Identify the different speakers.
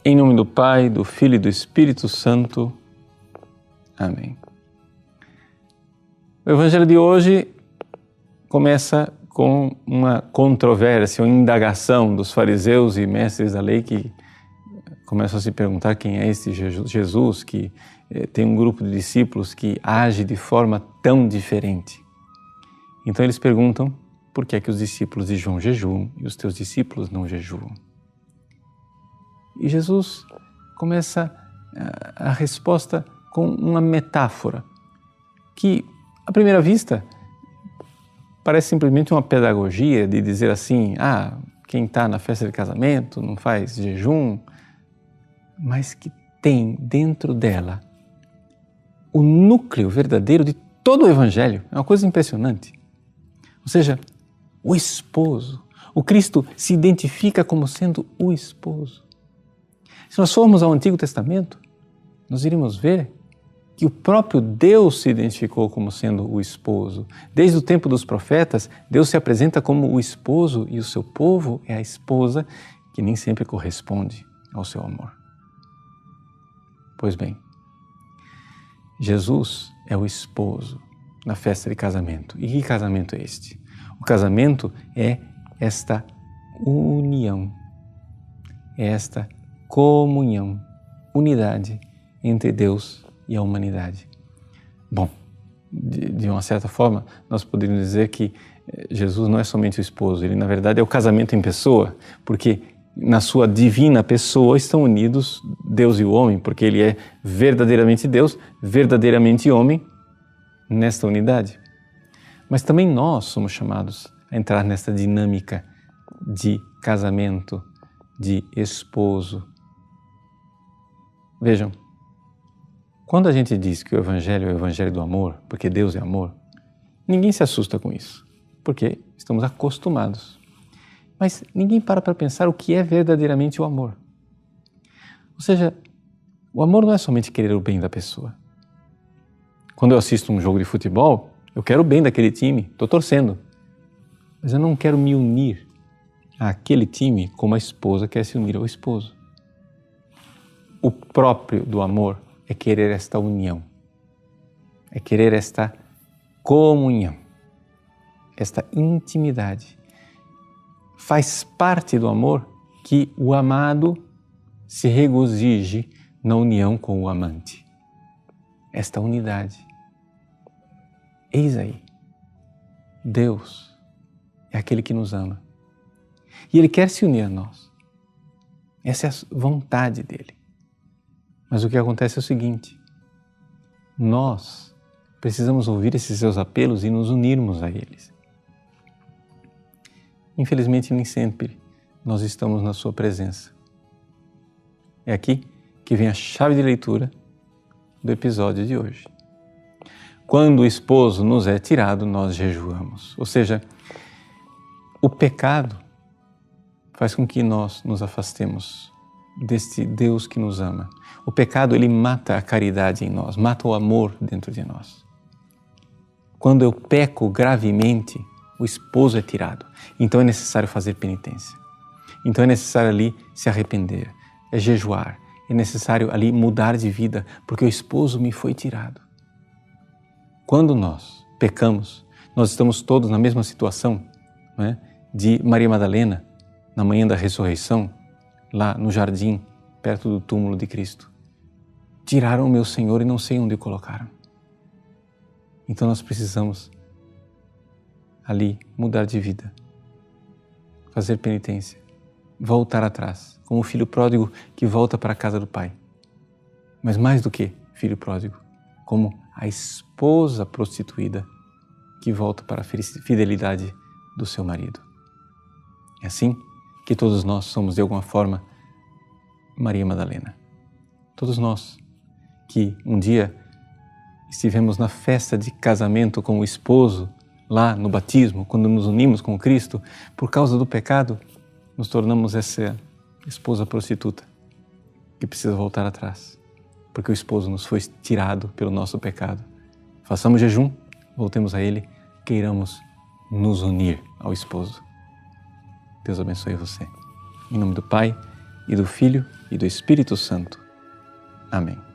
Speaker 1: Em nome do Pai, do Filho e do Espírito Santo. Amém. O Evangelho de hoje começa com uma controvérsia, uma indagação dos fariseus e mestres da lei que começam a se perguntar quem é este Jesus que tem um grupo de discípulos que age de forma tão diferente. Então eles perguntam por que é que os discípulos de João jejuam e os teus discípulos não jejuam. E Jesus começa a resposta com uma metáfora que, à primeira vista, parece simplesmente uma pedagogia de dizer assim, quem está na festa de casamento não faz jejum, mas que tem dentro dela o núcleo verdadeiro de todo o Evangelho. É uma coisa impressionante. Ou seja, o esposo. O Cristo se identifica como sendo o esposo. Se nós formos ao Antigo Testamento, nós iremos ver que o próprio Deus se identificou como sendo o esposo. Desde o tempo dos profetas, Deus se apresenta como o esposo e o seu povo é a esposa que nem sempre corresponde ao seu amor. Pois bem, Jesus é o esposo na festa de casamento. E que casamento é este? O casamento é esta união, é esta comunhão, unidade entre Deus e a humanidade. Bom, de uma certa forma, nós poderíamos dizer que Jesus não é somente o esposo, ele na verdade é o casamento em pessoa, porque na sua divina pessoa estão unidos Deus e o homem, porque ele é verdadeiramente Deus, verdadeiramente homem, nesta unidade. Mas também nós somos chamados a entrar nesta dinâmica de casamento, de esposo. Vejam, quando a gente diz que o Evangelho é o Evangelho do amor, porque Deus é amor, ninguém se assusta com isso, porque estamos acostumados. Mas ninguém para pensar o que é verdadeiramente o amor. Ou seja, o amor não é somente querer o bem da pessoa. Quando eu assisto um jogo de futebol, eu quero o bem daquele time, estou torcendo. Mas eu não quero me unir àquele time como a esposa quer se unir ao esposo. O próprio do amor é querer esta união, é querer esta comunhão, esta intimidade. Faz parte do amor que o amado se regozije na união com o amante. Esta unidade. Eis aí, Deus é aquele que nos ama e Ele quer se unir a nós. Essa é a vontade dEle. Mas o que acontece é o seguinte, nós precisamos ouvir esses seus apelos e nos unirmos a eles. Infelizmente, nem sempre nós estamos na sua presença. É aqui que vem a chave de leitura do episódio de hoje. Quando o esposo nos é tirado, nós jejuamos. Ou seja, o pecado faz com que nós nos afastemos deste Deus que nos ama. O pecado, ele mata a caridade em nós, mata o amor dentro de nós. Quando eu peco gravemente, o esposo é tirado. Então é necessário fazer penitência. Então é necessário ali se arrepender, é jejuar. É necessário ali mudar de vida, porque o esposo me foi tirado. Quando nós pecamos, nós estamos todos na mesma situação, não é? De Maria Madalena, na manhã da ressurreição, lá no jardim, perto do túmulo de Cristo. Tiraram o meu Senhor e não sei onde o colocaram. Então nós precisamos ali mudar de vida, fazer penitência, voltar atrás, como o filho pródigo que volta para a casa do pai. Mas mais do que filho pródigo, como a esposa prostituída que volta para a fidelidade do seu marido. É assim que todos nós somos, de alguma forma, Maria Madalena. Todos nós que um dia estivemos na festa de casamento com o esposo, lá no batismo, quando nos unimos com Cristo, por causa do pecado, nos tornamos essa esposa prostituta que precisa voltar atrás, porque o esposo nos foi tirado pelo nosso pecado. Façamos jejum, voltemos a Ele, queiramos nos unir ao esposo. Deus abençoe você. Em nome do Pai, e do Filho, e do Espírito Santo. Amém.